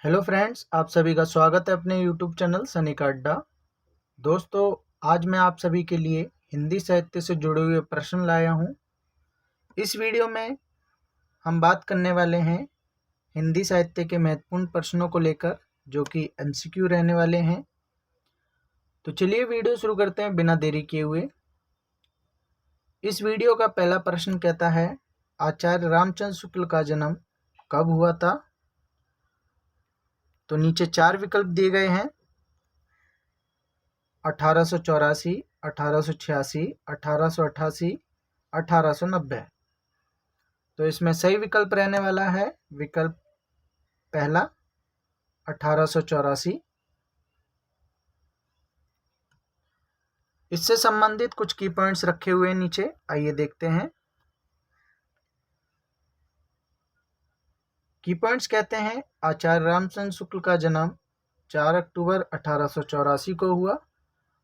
Hello friends, आप सभी का स्वागत है अपने यूट्यूब चैनल सनी का अड्डा। दोस्तों, आज मैं आप सभी के लिए हिंदी साहित्य से जुड़े हुए प्रश्न लाया हूँ। इस वीडियो में हम बात करने वाले हैं हिंदी साहित्य के महत्वपूर्ण प्रश्नों को लेकर, जो कि एमसीक्यू रहने वाले हैं। तो चलिए वीडियो शुरू करते हैं बिना देरी किए हुए। इस वीडियो का पहला प्रश्न कहता है, आचार्य रामचंद्र शुक्ल का जन्म कब हुआ था? तो नीचे 4 विकल्प दिए गए हैं: 1884, 1886, 1888, 1890। तो इसमें सही विकल्प रहने वाला है विकल्प पहला, 1884। इससे संबंधित कुछ की पॉइंट्स रखे हुए हैं नीचे, आइए देखते हैं। की पॉइंट्स कहते हैं, आचार्य रामचंद्र शुक्ल का जन्म 4 अक्टूबर 1884 को हुआ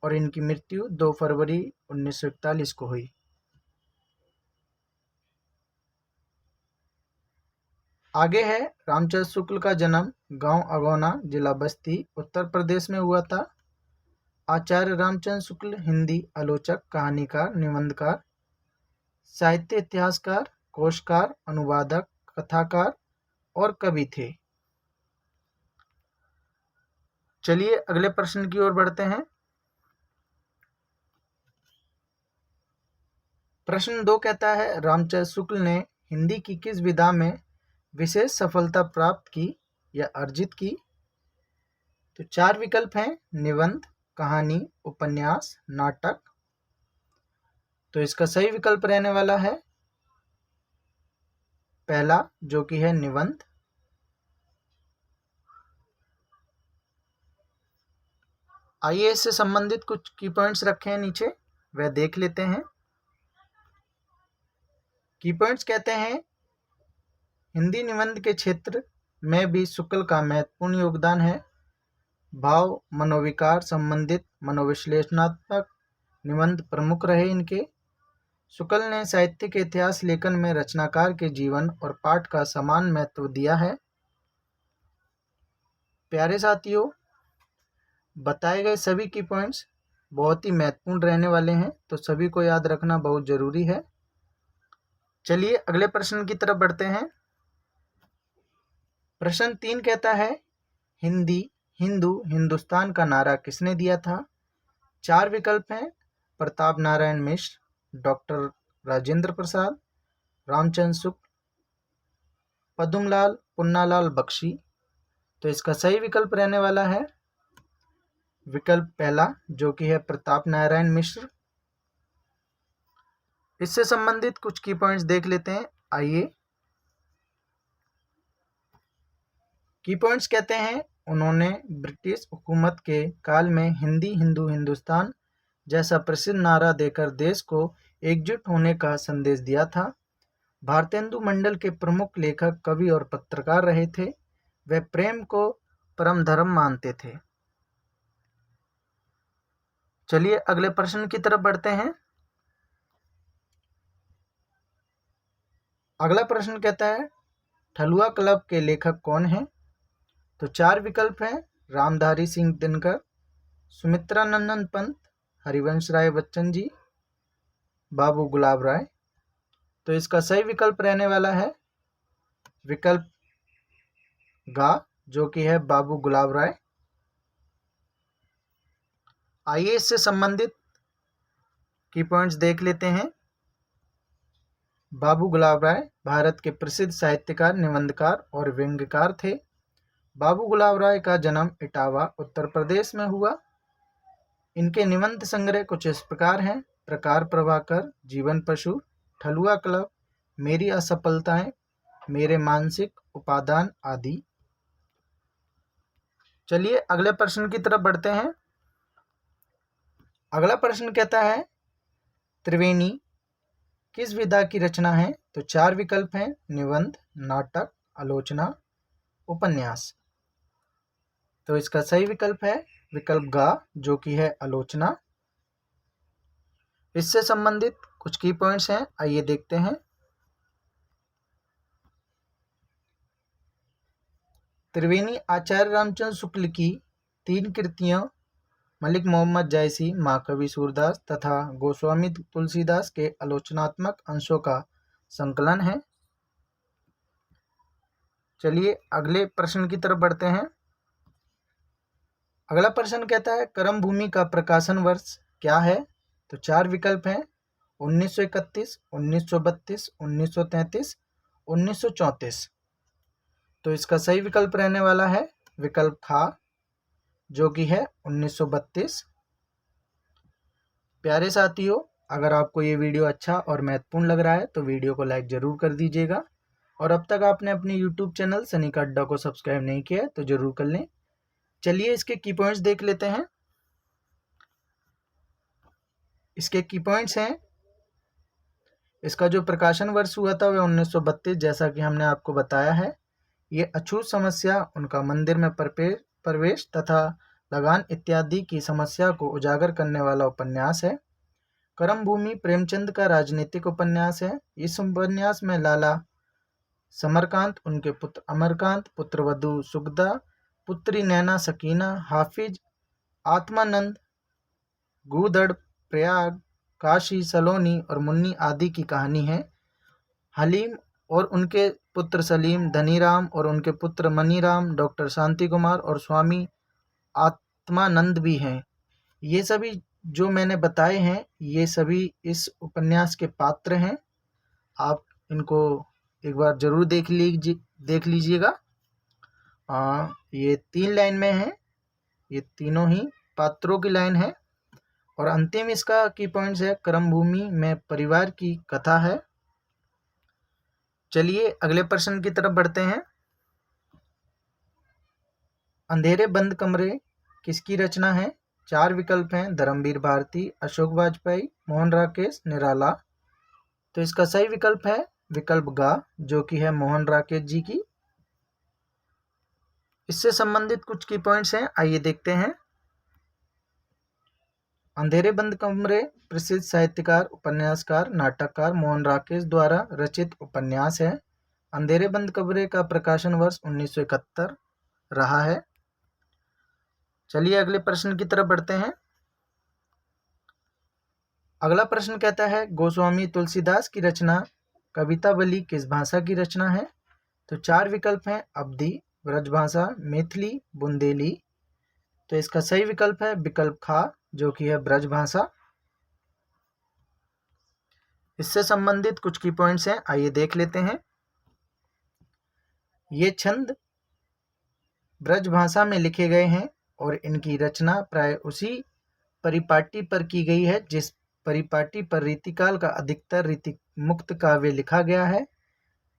और इनकी मृत्यु 2 फरवरी 1941 को हुई। आगे है, रामचंद्र शुक्ल का जन्म गांव अगौना, जिला बस्ती, उत्तर प्रदेश में हुआ था। आचार्य रामचंद्र शुक्ल हिंदी आलोचक, कहानीकार, निबंधकार, साहित्य इतिहासकार, कोशकार, अनुवादक, कथाकार और कवि थे। चलिए अगले प्रश्न की ओर बढ़ते हैं। प्रश्न 2 कहता है, रामचंद्र शुक्ल ने हिंदी की किस विधा में विशेष सफलता प्राप्त की या अर्जित की? तो 4 विकल्प हैं: निबंध, कहानी, उपन्यास, नाटक। तो इसका सही विकल्प रहने वाला है पहला, जो कि है निबंध। आइए इससे संबंधित कुछ की पॉइंट्स रखे हैं नीचे, वह देख लेते हैं। की पॉइंट्स कहते हैं, हिंदी निबंध के क्षेत्र में भी शुक्ल का महत्वपूर्ण योगदान है। भाव मनोविकार संबंधित मनोविश्लेषणात्मक निबंध प्रमुख रहे इनके। शुक्ल ने साहित्य के इतिहास लेखन में रचनाकार के जीवन और पाठ का समान महत्व दिया है। प्यारे साथियों, बताए गए सभी की पॉइंट्स बहुत ही महत्वपूर्ण रहने वाले हैं, तो सभी को याद रखना बहुत जरूरी है। चलिए अगले प्रश्न की तरफ बढ़ते हैं। प्रश्न 3 कहता है, हिंदी, हिंदू, हिंदुस्तान का नारा किसने दिया था? 4 विकल्प हैं: प्रताप नारायण मिश्र, डॉक्टर राजेंद्र प्रसाद, रामचंद्र शुक्ल, पद्मलाल पुन्नालाल बख्शी। तो इसका सही विकल्प रहने वाला है विकल्प पहला, जो कि है प्रताप नारायण मिश्र। इससे संबंधित कुछ की पॉइंट्स देख लेते हैं, आइए। की पॉइंट्स कहते हैं, उन्होंने ब्रिटिश हुकूमत के काल में हिंदी, हिंदू, हिंदुस्तान जैसा प्रसिद्ध नारा देकर देश को एकजुट होने का संदेश दिया था। भारतेंदु मंडल के प्रमुख लेखक, कवि और पत्रकार रहे थे। वे प्रेम को परम धर्म मानते थे। चलिए अगले प्रश्न की तरफ बढ़ते हैं। अगला प्रश्न कहता है, ठलुआ क्लब के लेखक कौन हैं? तो 4 विकल्प हैं: रामधारी सिंह दिनकर, सुमित्रा नंदन पंत, हरिवंश राय बच्चन जी, बाबू गुलाब राय। तो इसका सही विकल्प रहने वाला है विकल्प गा, जो कि है बाबू गुलाब राय। आइए इससे संबंधित की पॉइंट्स देख लेते हैं। बाबू गुलाब राय भारत के प्रसिद्ध साहित्यकार, निबंधकार और व्यंग्यकार थे। बाबू गुलाब राय का जन्म इटावा, उत्तर प्रदेश में हुआ। इनके निबंध संग्रह कुछ इस प्रकार हैं: प्रकार प्रभाकर, जीवन पशु, ठलुआ क्लब, मेरी असफलताएं, मेरे मानसिक उपादान आदि। चलिए अगले प्रश्न की तरफ बढ़ते हैं। अगला प्रश्न कहता है, त्रिवेणी किस विधा की रचना है? तो 4 विकल्प हैं: निबंध, नाटक, आलोचना, उपन्यास। तो इसका सही विकल्प है विकल्प गा, जो कि है आलोचना। इससे संबंधित कुछ की पॉइंट्स हैं, आइए देखते हैं। त्रिवेणी आचार्य रामचंद्र शुक्ल की 3 कृतियाँ मलिक मोहम्मद जायसी, महाकवि सूरदास तथा गोस्वामी तुलसीदास के आलोचनात्मक अंशों का संकलन है। चलिए अगले प्रश्न की तरफ बढ़ते हैं। अगला प्रश्न कहता है कर्म भूमि का प्रकाशन वर्ष क्या है? तो 4 विकल्प हैं, 1931, 1932, 1933, 1934। तो इसका सही विकल्प रहने वाला है विकल्प खा, जो कि है 1932। प्यारे साथियों, अगर आपको ये वीडियो अच्छा और महत्वपूर्ण लग रहा है तो वीडियो को लाइक ज़रूर कर दीजिएगा, और अब तक आपने अपने यूट्यूब चैनल सनी का अड्डा को सब्सक्राइब नहीं किया है तो ज़रूर कर लें। चलिए इसके की पॉइंट्स देख लेते हैं। इसके की पॉइंट्स हैं, इसका जो प्रकाशन वर्ष हुआ था वह 1932, जैसा कि हमने आपको बताया है। ये अछूत समस्या, उनका मंदिर में प्रवेश तथा लगान इत्यादि की समस्या को उजागर करने वाला उपन्यास है। कर्म भूमि प्रेमचंद का राजनीतिक उपन्यास है। इस उपन्यास में लाला समरकांत, उनके पुत्र अमरकांत, पुत्रवधू सुगदा, पुत्री नैना सकीना, हाफिज आत्मानंद, गूदड़, प्रयाग, काशी, सलोनी और मुन्नी आदि की कहानी है। हलीम और उनके पुत्र सलीम, धनीराम और उनके पुत्र मनीराम, डॉक्टर शांति कुमार और स्वामी आत्मानंद भी हैं। ये सभी जो मैंने बताए हैं ये सभी इस उपन्यास के पात्र हैं। आप इनको एक बार ज़रूर देख लीजिएगा। ये 3 लाइन में है, ये तीनों ही पात्रों की लाइन है। और अंतिम इसका की पॉइंट्स है कर्म भूमि में परिवार की कथा है। चलिए अगले प्रश्न की तरफ बढ़ते हैं। अंधेरे बंद कमरे किसकी रचना है? 4 विकल्प हैं, धर्मवीर भारती, अशोक वाजपेयी, मोहन राकेश, निराला। तो इसका सही विकल्प है विकल्प गा, जो कि है मोहन राकेश जी की। इससे संबंधित कुछ की पॉइंट्स हैं, आइए देखते हैं। अंधेरे बंद कमरे प्रसिद्ध साहित्यकार, उपन्यासकार, नाटककार मोहन राकेश द्वारा रचित उपन्यास है। अंधेरे बंद कमरे का प्रकाशन वर्ष 1971 रहा है। चलिए अगले प्रश्न की तरफ बढ़ते हैं। अगला प्रश्न कहता है गोस्वामी तुलसीदास की रचना कवितावली किस भाषा की रचना है? तो 4 विकल्प हैं, अवधी, ब्रजभाषा, मैथिली, बुंदेली। तो इसका सही विकल्प है विकल्प खा, जो कि है ब्रजभाषा। इससे संबंधित कुछ की पॉइंट्स हैं, आइए देख लेते हैं। ये छंद ब्रजभाषा में लिखे गए हैं और इनकी रचना प्राय उसी परिपाटी पर की गई है जिस परिपाटी पर रीतिकाल का अधिकतर रीति मुक्त काव्य लिखा गया है।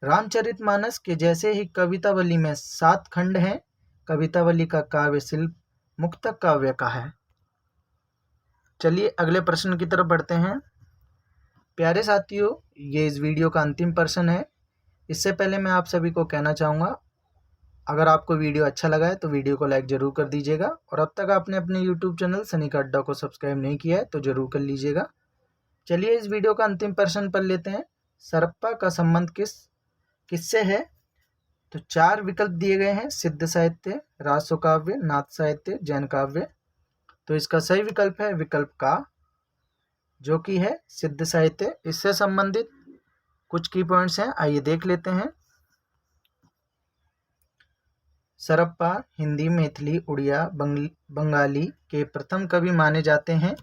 रामचरितमानस के जैसे ही कवितावली में 7 खंड हैं। कवितावली का काव्य शिल्प मुक्तक काव्य का है। चलिए अगले प्रश्न की तरफ बढ़ते हैं। प्यारे साथियों, ये इस वीडियो का अंतिम प्रश्न है। इससे पहले मैं आप सभी को कहना चाहूँगा, अगर आपको वीडियो अच्छा लगा है तो वीडियो को लाइक ज़रूर कर दीजिएगा, और अब तक आपने अपने यूट्यूब चैनल सनी का अड्डा को सब्सक्राइब नहीं किया है तो ज़रूर कर लीजिएगा। चलिए इस वीडियो का अंतिम प्रश्न पढ़ लेते हैं। सरप्पा का संबंध किससे है? तो 4 विकल्प दिए गए हैं, सिद्ध साहित्य, रासो काव्य, नाथ साहित्य, जैन काव्य। तो इसका सही विकल्प है विकल्प का, जो कि है सिद्ध साहित्य। इससे संबंधित कुछ की पॉइंट्स हैं, आइए देख लेते हैं। सरप्पा हिंदी, मैथिली, उड़िया, बंगाली के प्रथम कवि माने जाते हैं।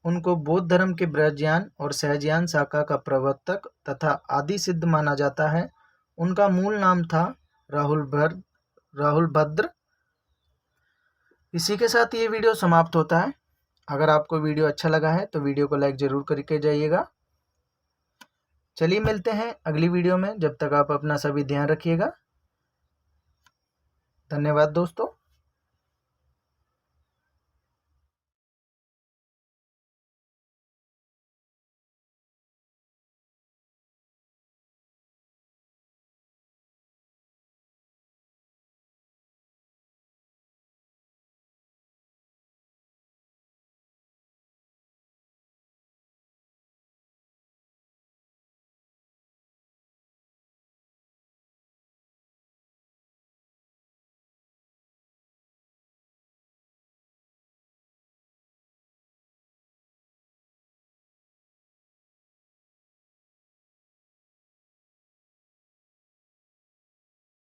उनको बौद्ध धर्म के ब्रजयान और सहजयान शाखा का प्रवर्तक तथा आदि सिद्ध माना जाता है। उनका मूल नाम था राहुल भद्र। इसी के साथ ये वीडियो समाप्त होता है। अगर आपको वीडियो अच्छा लगा है तो वीडियो को लाइक ज़रूर करके जाइएगा। चलिए मिलते हैं अगली वीडियो में, जब तक आप अपना सभी ध्यान रखिएगा। धन्यवाद दोस्तों।